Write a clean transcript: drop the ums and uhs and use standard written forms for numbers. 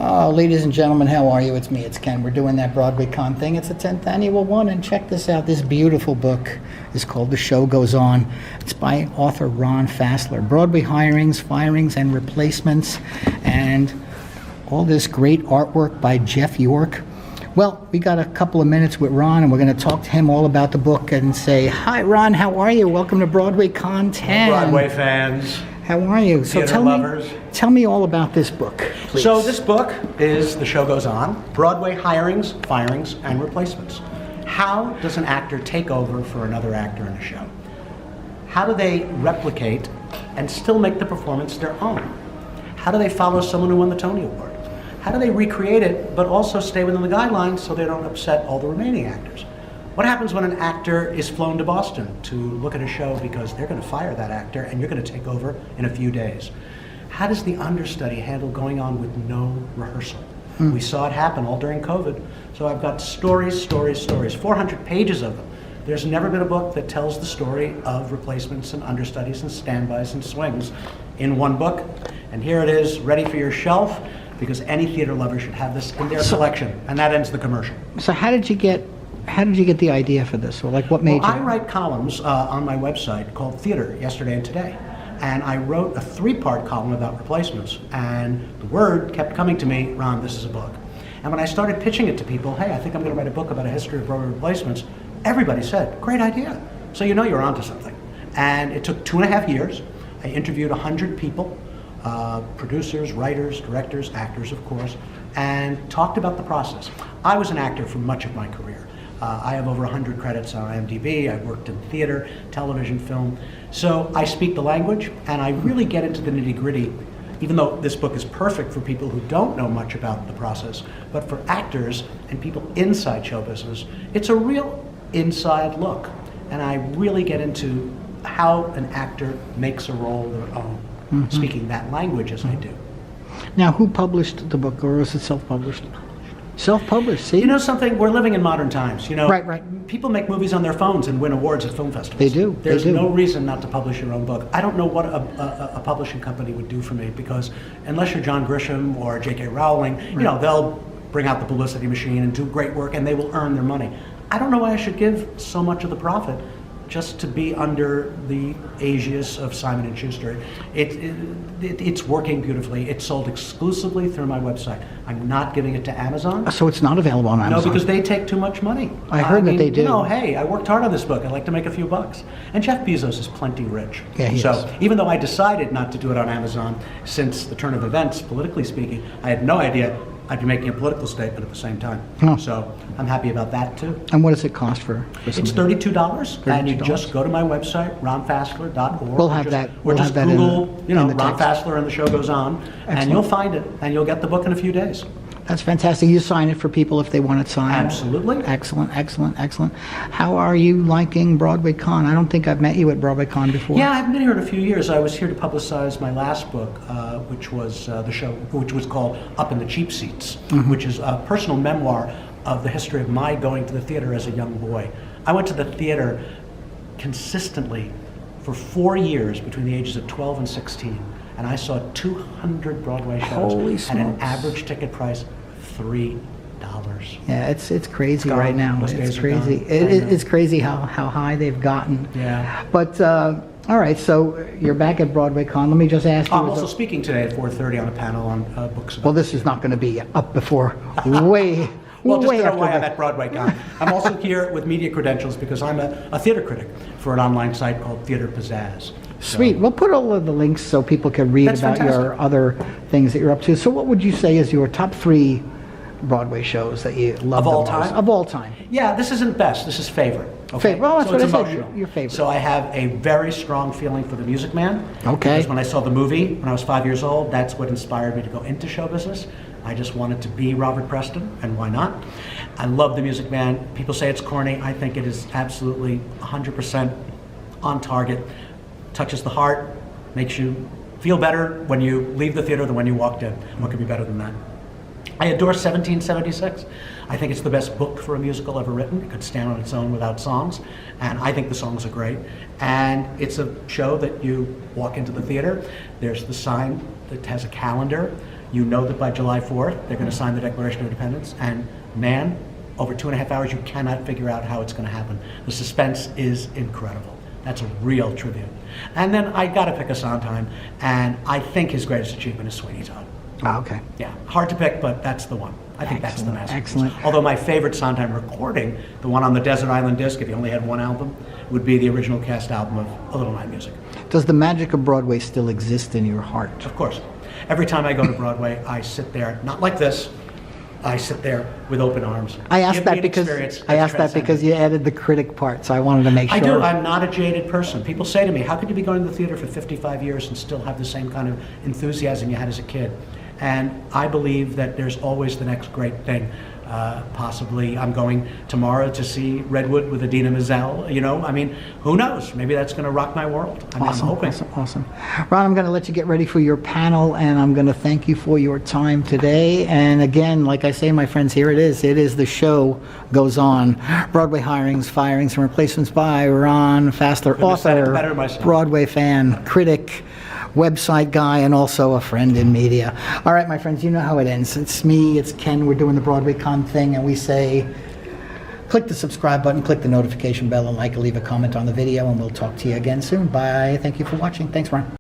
Oh, ladies and gentlemen, how are you? It's me, it's Ken. We're doing that BroadwayCon thing. It's the 10th annual one, and check this out. This beautiful book is called The Show Goes On. It's by author Ron Fassler. Broadway hirings, firings, and replacements, and all this great artwork by Jeff York. Well, we got a couple of minutes with Ron, and we're going to talk to him all about the book and say, hi, Ron, how are you? Welcome to BroadwayCon 10. Broadway fans. How are you? So tell me all about this book, please. So this book is The Show Goes On, Broadway hirings, firings, and replacements. How does an actor take over for another actor in a show? How do they replicate and still make the performance their own? How do they follow someone who won the Tony Award? How do they recreate it, but also stay within the guidelines so they don't upset all the remaining actors? What happens when an actor is flown to Boston to look at a show because they're going to fire that actor and you're going to take over in a few days? How does the understudy handle going on with no rehearsal? We saw it happen all during COVID. So I've got stories, 400 pages of them. There's never been a book that tells the story of replacements and understudies and standbys and swings in one book. And here it is, ready for your shelf, because any theater lover should have this in their collection. And that ends the commercial. So how did you get the idea for this? Or like what made you? I write columns on my website called Theater Yesterday and Today. And I wrote a 3-part column about replacements. And the word kept coming to me, Ron, this is a book. And when I started pitching it to people, hey, I think I'm going to write a book about a history of Broadway replacements, everybody said, great idea. So you know you're onto something. And it took 2.5 years. I interviewed 100 people, producers, writers, directors, actors, of course, and talked about the process. I was an actor for much of my career. I have over 100 credits on IMDb. I've worked in theater, television, film. So I speak the language, and I really get into the nitty-gritty, even though this book is perfect for people who don't know much about the process, but for actors and people inside show business, it's a real inside look. And I really get into how an actor makes a role their own, speaking that language as I do. Now, who published the book, or was it self-published? Self-published, see? You know something? We're living in modern times. You know, Right. People make movies on their phones and win awards at film festivals. They do. There's no reason not to publish your own book. I don't know what a publishing company would do for me, because unless you're John Grisham or J.K. Rowling, you know, they'll bring out the publicity machine and do great work, and they will earn their money. I don't know why I should give so much of the profit just to be under the aegis of Simon & Schuster. It's working beautifully. It's sold exclusively through my website. I'm not giving it to Amazon. So it's not available on Amazon? No, because they take too much money. I heard that they do. You know, hey, I worked hard on this book. I'd like to make a few bucks. And Jeff Bezos is plenty rich. Yeah, he is. Even though I decided not to do it on Amazon, since the turn of events, politically speaking, I had no idea I'd be making a political statement at the same time. Oh. So I'm happy about that too. And what does it cost for It's $32, and you just go to my website, ronfassler.org. We'll have that. Or just Google, Ron text. Fassler and The Show Goes On, and you'll find it, and you'll get the book in a few days. That's fantastic. You sign it for people if they want it signed? Absolutely. Excellent. How are you liking BroadwayCon? I don't think I've met you at BroadwayCon before. Yeah, I've been here in a few years. I was here to publicize my last book, which was which was called Up in the Cheap Seats, which is a personal memoir of the history of my going to the theater as a young boy. I went to the theater consistently for 4 years between the ages of 12 and 16. And I saw 200 Broadway shows at an average ticket price of $3. Yeah, it's crazy right now. It's crazy. It's crazy how high they've gotten. Yeah. But all right, so you're back at BroadwayCon. Let me just ask you. I'm also speaking today at 4:30 on a panel on books. Well, this is not going to be up before way. Well, just way to know after why I'm that. at BroadwayCon. I'm also here with media credentials because I'm a theater critic for an online site called Theater Pizzazz. Sweet. We'll put all of the links so people can read about your other things that you're up to. So what would you say is your top 3 Broadway shows that you love of all the most? time? Of all time. Yeah, this isn't best. This is favorite. Okay? Well, that's so what it's I said, emotional. your favorite. So I have a very strong feeling for The Music Man. Okay. Because when I saw the movie when I was 5 years old, that's what inspired me to go into show business. I just wanted to be Robert Preston, and why not? I love The Music Man. People say it's corny. I think it is absolutely 100% on target. Touches the heart, makes you feel better when you leave the theater than when you walked in. What could be better than that? I adore 1776. I think it's the best book for a musical ever written. It could stand on its own without songs, and I think the songs are great. And it's a show that you walk into the theater, there's the sign that has a calendar. You know that by July 4th, they're going to sign the Declaration of Independence, and man, over 2.5 hours, you cannot figure out how it's going to happen. The suspense is incredible. That's a real tribute. And then I got to pick a Sondheim, and I think his greatest achievement is Sweeney Todd. Oh, okay. Yeah, hard to pick, but that's the one. I think that's the masterpiece. Excellent. Although my favorite Sondheim recording, the one on the Desert Island disc, if you only had one album, would be the original cast album of A Little Night Music. Does the magic of Broadway still exist in your heart? Of course. Every time I go to Broadway, I sit there, not like this, I sit there with open arms. I asked Give that me an because experience I that's asked that because transcendent. you added the critic part, so I wanted to make sure. I do. I'm not a jaded person. People say to me, how could you be going to the theater for 55 years and still have the same kind of enthusiasm you had as a kid? And I believe that there's always the next great thing. Possibly I'm going tomorrow to see Redwood with Idina Menzel. You know, I mean, who knows? Maybe that's going to rock my world. I mean, Awesome, I'm hoping. awesome. Ron, I'm going to let you get ready for your panel, and I'm going to thank you for your time today. And again, like I say, my friends, here it is. It is The Show Goes On. Broadway hirings, firings, and replacements by Ron Fassler, Couldn't have said it author, better myself. Broadway fan, critic, website guy, and also a friend in media. All right, my friends, you know how it ends. It's me, it's Ken. We're doing the BroadwayCon thing, and we say, click the subscribe button, click the notification bell, and leave a comment on the video, and we'll talk to you again soon. Bye. Thank you for watching. Thanks, Ron.